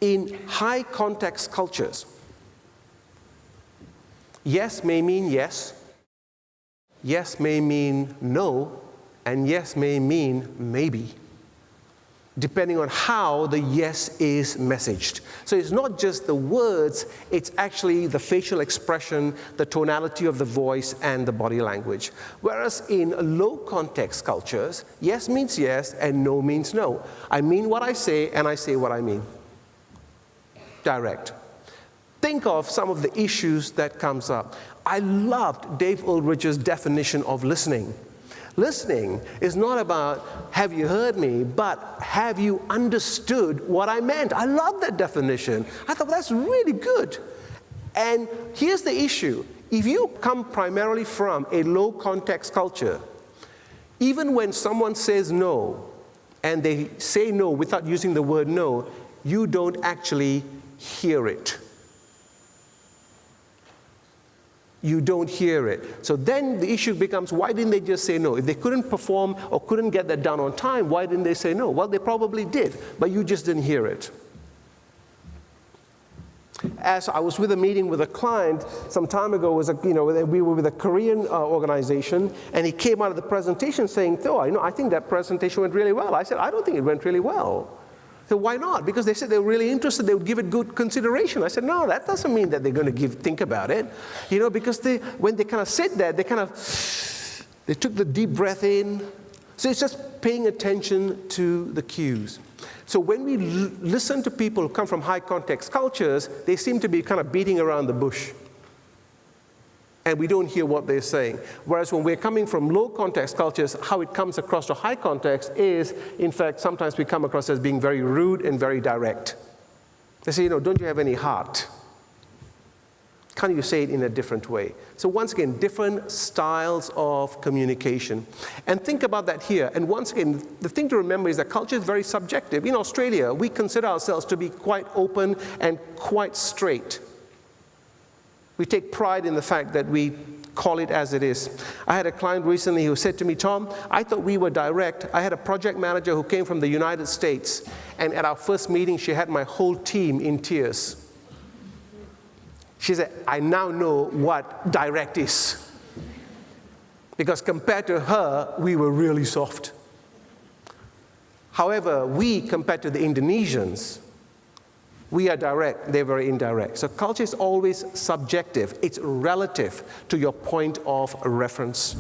In high context cultures, yes may mean yes, yes may mean no, and yes may mean maybe, depending on how the yes is messaged. So it's not just the words, it's actually the facial expression, the tonality of the voice, and the body language. Whereas in low context cultures, yes means yes and no means no. I mean what I say and I say what I mean. Direct. Think of some of the issues that comes up. I loved Dave Ulrich's definition of listening. Listening is not about, have you heard me, but have you understood what I meant? I love that definition. I thought, well, that's really good. And here's the issue. If you come primarily from a low context culture, even when someone says no, and they say no without using the word no, you don't actually hear it. You don't hear it. So then the issue becomes, why didn't they just say no? If they couldn't perform or couldn't get that done on time, why didn't they say no? Well, they probably did, but you just didn't hear it. As I was with a meeting with a client some time ago, we were with a Korean organization, and he came out of the presentation saying, "Oh, I think that presentation went really well." I said, "I don't think it went really well." So why not? Because they said they were really interested, they would give it good consideration. I said, no, that doesn't mean that they're going to think about it. Because when they kind of sit there, they took the deep breath in. So it's just paying attention to the cues. So when we listen to people who come from high context cultures, they seem to be kind of beating around the bush. And we don't hear what they're saying. Whereas when we're coming from low context cultures, how it comes across to high context is, in fact, sometimes we come across as being very rude and very direct. They say, don't you have any heart? Can't you say it in a different way? So once again, different styles of communication. And think about that here. And once again, the thing to remember is that culture is very subjective. In Australia, we consider ourselves to be quite open and quite straight. We take pride in the fact that we call it as it is. I had a client recently who said to me, "Tom, I thought we were direct. I had a project manager who came from the United States, and at our first meeting, she had my whole team in tears." She said, "I now know what direct is." Because compared to her, we were really soft. However, compared to the Indonesians, we are direct, they're very indirect. So culture is always subjective. It's relative to your point of reference.